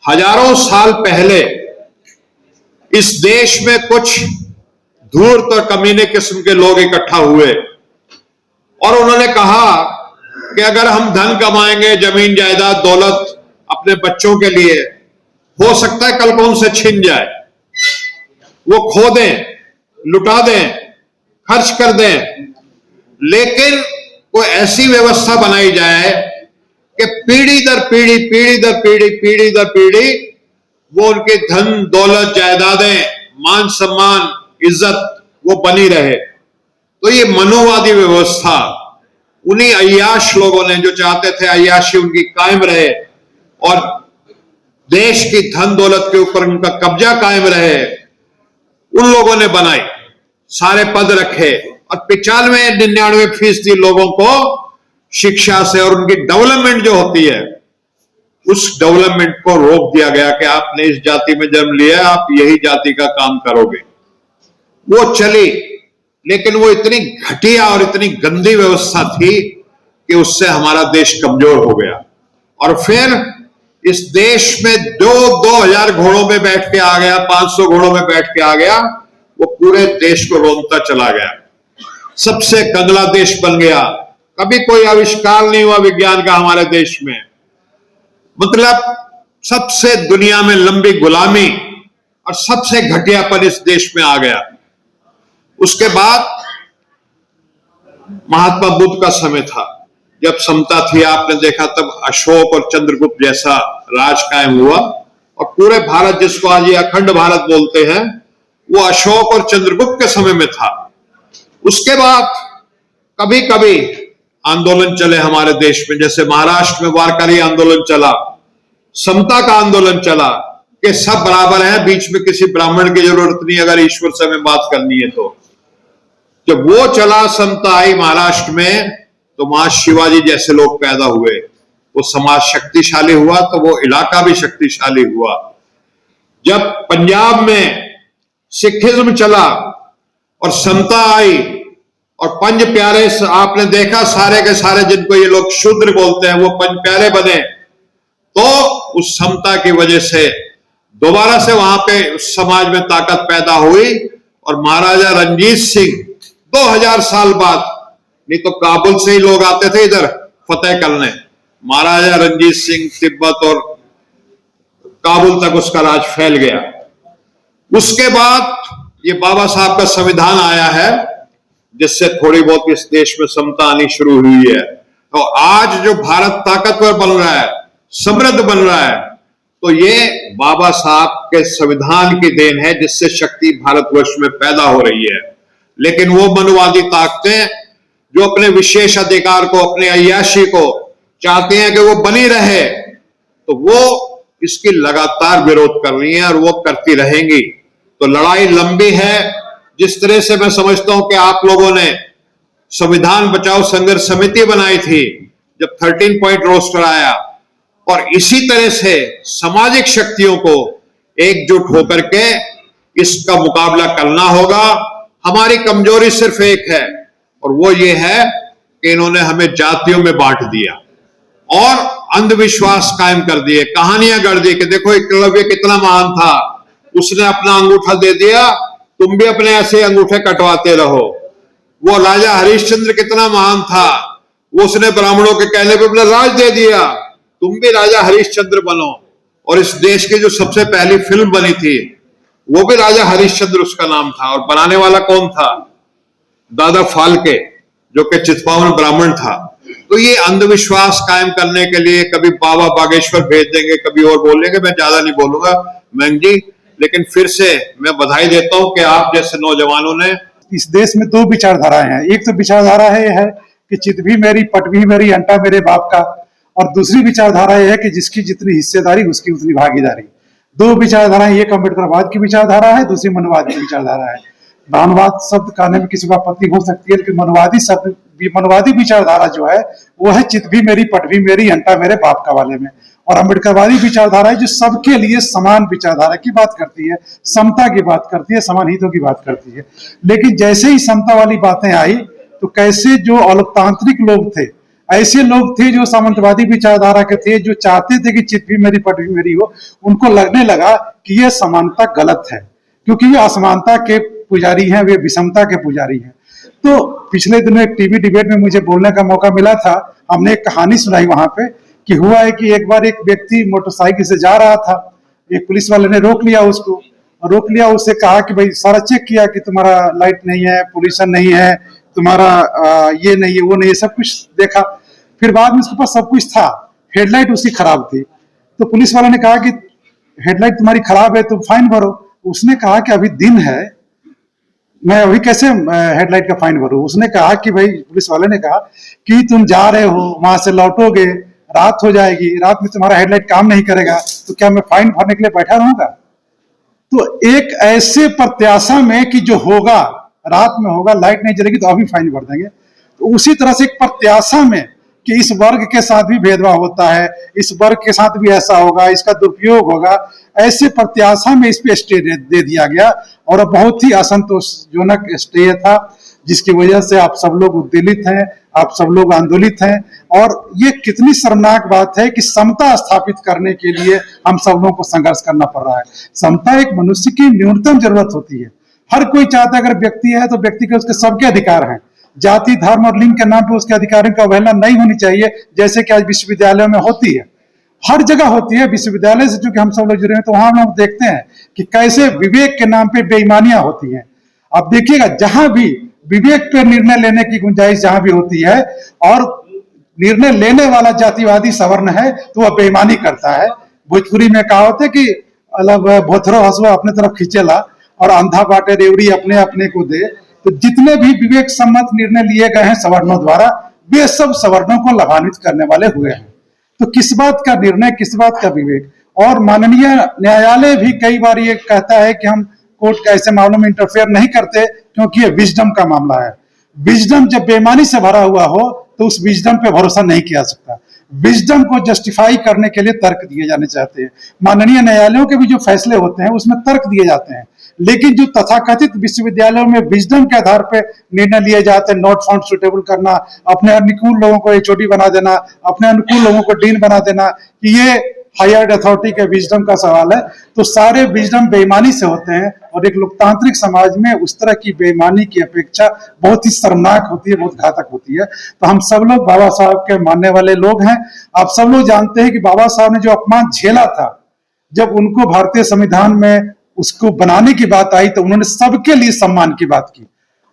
हजारों साल पहले इस देश में कुछ धूर्त और कमीने किस्म के लोग इकट्ठा हुए और उन्होंने कहा कि अगर हम धन कमाएंगे, जमीन जायदाद दौलत अपने बच्चों के लिए, हो सकता है कल को उनसे छिन जाए, वो खो दें, लुटा दें, खर्च कर दें, लेकिन कोई ऐसी व्यवस्था बनाई जाए कि पीढ़ी दर पीढ़ी, पीढ़ी दर पीढ़ी, पीढ़ी दर पीढ़ी वो उनके धन दौलत जायदादें, मान सम्मान, इज्जत वो बनी रहे। तो ये मनोवादी व्यवस्था उन्हीं अय्याश लोगों ने, जो चाहते थे अय्याशी उनकी कायम रहे और देश की धन दौलत के ऊपर उनका कब्जा कायम रहे, उन लोगों ने बनाई, सारे पद रखे और 95-99% लोगों को शिक्षा से और उनकी डेवलपमेंट जो होती है उस डेवलपमेंट को रोक दिया गया कि आपने इस जाति में जन्म लिया, आप यही जाति का काम करोगे। वो चली, लेकिन वो इतनी घटिया और इतनी गंदी व्यवस्था थी कि उससे हमारा देश कमजोर हो गया। और फिर इस देश में 2000 घोड़ों में बैठ के आ गया, 500 घोड़ों में बैठ के आ गया, वो पूरे देश को रोनता चला गया, सबसे कंगला देश बन गया। कभी कोई आविष्कार नहीं हुआ विज्ञान का हमारे देश में, मतलब सबसे दुनिया में लंबी गुलामी और सबसे घटियापन इस देश में आ गया। उसके बाद महात्मा बुद्ध का समय था, जब समता थी, आपने देखा तब अशोक और चंद्रगुप्त जैसा राज कायम हुआ और पूरे भारत, जिसको आज ये अखंड भारत बोलते हैं, वो अशोक और चंद्रगुप्त के समय में था। उसके बाद कभी कभी आंदोलन चले हमारे देश में, जैसे महाराष्ट्र में वारकरी आंदोलन चला, समता का आंदोलन चला कि सब बराबर हैं, बीच में किसी ब्राह्मण की जरूरत नहीं अगर ईश्वर से हमें बात करनी है तो। जब वो चला, समता आई महाराष्ट्र में, तो वहां शिवाजी जैसे लोग पैदा हुए, वो समाज शक्तिशाली हुआ तो वो इलाका भी शक्तिशाली हुआ। जब पंजाब में सिखिज्म चला और समता आई और पंज प्यारे, आपने देखा सारे के सारे जिनको ये लोग शूद्र बोलते हैं वो पंज प्यारे बने, तो उस समता की वजह से दोबारा से वहां पे उस समाज में ताकत पैदा हुई और महाराजा रणजीत सिंह 2000 साल बाद, नहीं तो काबुल से ही लोग आते थे इधर फतेह करने, महाराजा रणजीत सिंह तिब्बत और काबुल तक उसका राज फैल गया। उसके बाद ये बाबा साहब का संविधान आया है, जिससे थोड़ी बहुत इस देश में समता आनी शुरू हुई है। तो आज जो भारत ताकतवर बन रहा है, समृद्ध बन रहा है, तो ये बाबा साहब के संविधान की देन है, जिससे शक्ति भारतवर्ष में पैदा हो रही है। लेकिन वो मनवादी ताकतें जो अपने विशेष अधिकार को, अपने अय्याशी को चाहते हैं कि वो बनी रहे, तो वो इसकी लगातार विरोध कर रही है और वो करती रहेंगी। तो लड़ाई लंबी है। जिस तरह से मैं समझता हूं कि आप लोगों ने संविधान बचाओ संघर्ष समिति बनाई थी, जब 13 पॉइंट रोस्टर आया, और इसी तरह से सामाजिक शक्तियों को एकजुट होकर के इसका मुकाबला करना होगा। हमारी कमजोरी सिर्फ एक है और वो ये है कि इन्होंने हमें जातियों में बांट दिया और अंधविश्वास कायम कर दिए, कहानियां गढ़ दी कि देखो एकलव्य कितना महान था, उसने अपना अंगूठा दे दिया, तुम भी अपने ऐसे अंगूठे कटवाते रहो। वो राजा हरिश्चंद्र कितना महान था, वो उसने ब्राह्मणों के कहने पे अपना राज दे दिया, तुम भी राजा हरिश्चंद्र बनो। और इस देश की जो सबसे पहली फिल्म बनी थी वो भी राजा हरिश्चंद्र उसका नाम था, और बनाने वाला कौन था? दादा फाल्के, जो कि चित्पावन ब्राह्मण था। तो ये अंधविश्वास कायम करने के लिए कभी बाबा बागेश्वर भेज देंगे, कभी और बोलेंगे, मैं ज्यादा नहीं बोलूंगा मैंग जी। लेकिन फिर से मैं बधाई देता हूं कि आप जैसे नौजवानों ने, इस देश में दो विचारधाराएं हैं। एक तो विचारधारा है कि चित भी मेरी पट भी मेरी अंटा मेरे बाप का, और दूसरी विचारधारा यह है कि जिसकी जितनी हिस्सेदारी उसकी उतनी भागीदारी। दो विचारधाराएं, एक अम्बेडकरवाद की विचारधारा है, दूसरी मनवाद की विचारधारा है। मनवाद शब्द कहने में किसी को आपत्ति हो सकती है, लेकिन मनवादी विचारधारा जो है वो है चित भी मेरी पट भी मेरी अंटा मेरे बाप का वाले में। और अम्बेडकरवादी विचारधारा है जो सबके लिए समान विचारधारा की बात करती है, समता की बात करती है, समान हितों की बात करती है। लेकिन जैसे ही समता वाली बातें आई तो कैसे जो अलोकतांत्रिक लोग थे, ऐसे लोग थे जो सामंतवादी विचारधारा के थे, जो चाहते थे कि चित भी मेरी पट भी मेरी हो। उनको लगने लगा कि यह समानता गलत है, क्योंकि वे असमानता के पुजारी हैं, वे विषमता के पुजारी हैं। तो पिछले दिनों एक टीवी डिबेट में मुझे बोलने का मौका मिला था। हमने एक कहानी सुनाई वहां पे कि हुआ है कि एक बार एक व्यक्ति मोटरसाइकिल से जा रहा था, एक पुलिस वाले ने रोक लिया उसको, रोक लिया, उससे कहा कि भाई सारा चेक किया कि तुम्हारा लाइट नहीं है, पोल्यूशन नहीं है, तुम्हारा ये नहीं है, वो नहीं है, सब कुछ देखा। फिर बाद में उसके पास सब कुछ था, हेडलाइट उसकी खराब थी। तो पुलिस वाले ने कहा कि हेडलाइट तुम्हारी खराब है, तुम फाइन भरो। उसने कहा कि अभी दिन है, मैं अभी कैसे हेडलाइट का फाइन भरूं। उसने कहा कि भाई, पुलिस वाले ने कहा कि तुम जा रहे हो, वहां से लौटोगे, रात हो जाएगी, रात में तुम्हारा हेडलाइट काम नहीं करेगा, तो क्या मैं फाइन भरने के लिए बैठा रहूंगा। तो एक ऐसे प्रत्याशा में कि जो होगा, रात में होगा, लाइट नहीं जलेगी तो अभी फाइन भर देंगे, तो उसी तरह से एक प्रत्याशा में कि इस वर्ग के साथ भी भेदभाव होता है, इस वर्ग के साथ भी ऐसा होगा, इसका दुरुपयोग होगा, ऐसे प्रत्याशा में इस पे स्टे दे दिया गया। और बहुत ही असंतोषजनक स्टे था, जिसकी वजह से आप सब लोग उद्वेलित हैं, आप सब लोग आंदोलित हैं। और ये कितनी शर्मनाक बात है कि समता स्थापित करने के लिए हम सब लोगों को संघर्ष करना पड़ रहा है। समता एक मनुष्य की न्यूनतम जरूरत होती है। हर कोई चाहता है अगर व्यक्ति है तो व्यक्ति के उसके सबके अधिकार हैं। जाति, धर्म और लिंग के नाम पर उसके अधिकारों की अवहेलना नहीं होनी चाहिए, जैसे कि आज विश्वविद्यालयों में होती है, हर जगह होती है। विश्वविद्यालय से चूंकि हम सब लोग जुड़े हैं तो वहां हम लोग देखते हैं कि कैसे विवेक के नाम पे बेईमानियां होती हैं। आप देखिएगा, जहां भी विवेक पे निर्णय लेने की गुंजाइश जहां भी होती है और निर्णय लेने वाला जातिवादी सवर्ण है तो वह बेईमानी करता है। भोजपुरी में कहावत है कि मतलब भोथरो हंसुआ अपने तरफ खींचेला और अंधा बाटे रेवड़ी अपने अपने को दे। तो जितने भी विवेक सम्मत निर्णय लिए गए हैं सवर्णों द्वारा, वे सब सवर्णों को लाभान्वित करने वाले हुए हैं। तो किस बात का निर्णय, किस बात का विवेक। और माननीय न्यायालय भी कई बार ये कहता है कि हम कोर्ट के ऐसे मामलों में इंटरफेयर नहीं करते क्योंकि ये विजडम का मामला है। विजडम जब बेईमानी से भरा हुआ हो तो उस विजडम पे भरोसा नहीं किया सकता। विजडम को जस्टिफाई करने के लिए तर्क दिए जाने चाहते हैं। माननीय न्यायालयों के भी जो फैसले होते हैं उसमें तर्क दिए जाते हैं, लेकिन जो तथाकथित विश्वविद्यालयों में विजडम के आधार पर निर्णय लिए जाते हैं, नॉट फाउंड सुटेबल करना, अपने अनुकूल लोगों को एचओडी बना देना, अपने अनुकूल लोगों को डीन बना देना, कि ये हायर अथॉरिटी के विजडम का सवाल है, तो सारे विजडम बेईमानी से होते हैं। और एक लोकतांत्रिक समाज में उस तरह की बेईमानी की अपेक्षा बहुत ही शर्मनाक होती है, बहुत घातक होती है। तो हम सब लोग बाबा साहब के मानने वाले लोग हैं। आप सब लोग जानते हैं कि बाबा साहब ने जो अपमान झेला था, जब उनको भारतीय संविधान में उसको बनाने की बात आई तो उन्होंने सबके लिए सम्मान की बात की।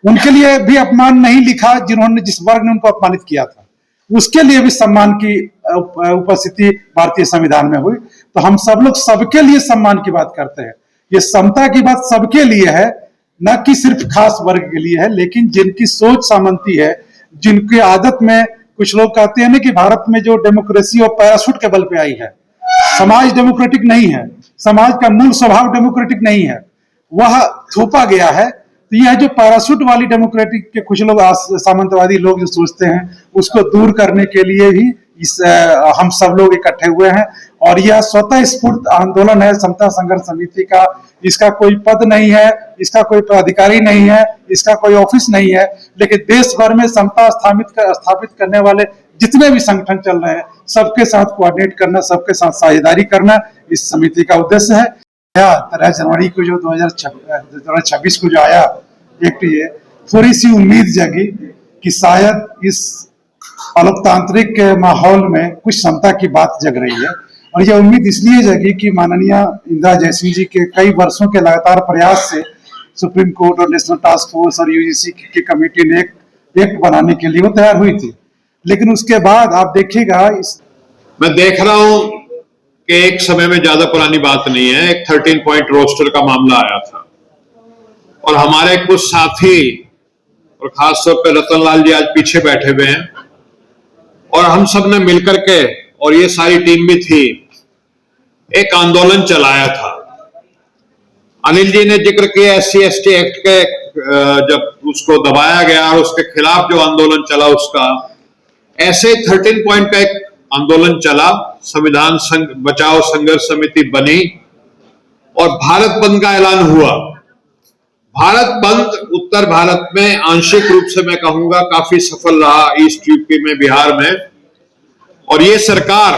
उनके लिए भी अपमान नहीं लिखा जिन्होंने, जिस वर्ग ने उनको अपमानित किया था, उसके लिए भी सम्मान की उपस्थिति भारतीय संविधान में हुई। तो हम सब लोग सबके लिए सम्मान की बात करते हैं। ये समता की बात सबके लिए है, न कि सिर्फ खास वर्ग के लिए है। लेकिन जिनकी सोच सामंती है, जिनकी आदत में, कुछ लोग कहते हैं ना कि भारत में जो डेमोक्रेसी और पैराशूट के बल पे आई है, समाज डेमोक्रेटिक नहीं है, समाज का मूल स्वभाव डेमोक्रेटिक नहीं है, वह थोपा गया है। तो यह जो पैराशूट वाली डेमोक्रेटिक के कुछ लोग, सामंतवादी लोग जो सोचते हैं, उसको दूर करने के लिए ही हम सब लोग इकट्ठे हुए हैं। और यह स्वतः स्फूर्त आंदोलन है समता संघर्ष समिति का। इसका कोई पद नहीं है, इसका कोई पदाधिकारी नहीं है, इसका कोई ऑफिस नहीं है, लेकिन देश भर में समता स्थापित करने वाले जितने भी संगठन चल रहे हैं, सबके साथ कोऑर्डिनेट करना, सबके साथ साझेदारी करना इस समिति का उद्देश्य है। 13 जनवरी को जो 2026 को जो आया एक, ये थोड़ी सी उम्मीद जगी कि शायद इस अलोकतांत्रिक के माहौल में कुछ समता की बात जग रही है। और यह उम्मीद इसलिए जगी कि माननीय इंदिरा जयसिंह जी के कई वर्षों के लगातार प्रयास से सुप्रीम कोर्ट और नेशनल टास्क फोर्स और यूजीसी की कमेटी ने एक बनाने के लिए वो तैयार हुई थी। लेकिन उसके बाद आप देखिएगा, मैं देख रहा हूं कि एक समय में ज्यादा पुरानी बात नहीं है, एक 13 पॉइंट रोस्टर का मामला आया था और हमारे कुछ साथी और खासतौर पर रतन लाल जी आज पीछे बैठे हुए हैं, और हम सब ने मिलकर के, और ये सारी टीम भी थी, एक आंदोलन चलाया था। अनिल जी ने जिक्र किया SC/ST एक्ट के, जब उसको दबाया गया और उसके खिलाफ जो आंदोलन चला, उसका ऐसे 13 पॉइंट का एक आंदोलन चला। संविधान बचाओ संघर्ष समिति बनी और भारत बंद का ऐलान हुआ। भारत बंद उत्तर भारत में आंशिक रूप से मैं कहूंगा काफी सफल रहा, ईस्ट यूपी में, बिहार में। और ये सरकार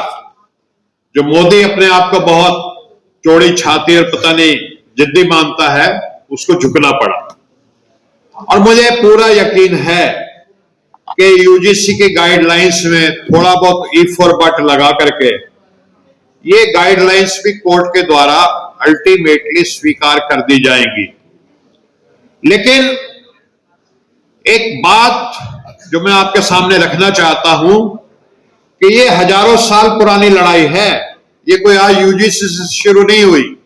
जो मोदी अपने आप को बहुत चौड़ी छाती और पता नहीं जिद्दी मानता है, उसको झुकना पड़ा। और मुझे पूरा यकीन है कि यूजीसी के गाइडलाइंस में थोड़ा बहुत इफ और बट लगा करके ये गाइडलाइंस भी कोर्ट के द्वारा अल्टीमेटली स्वीकार कर दी जाएंगी। लेकिन एक बात जो मैं आपके सामने रखना चाहता हूं कि ये हजारों साल पुरानी लड़ाई है, ये कोई आज यूजीसी से शुरू नहीं हुई।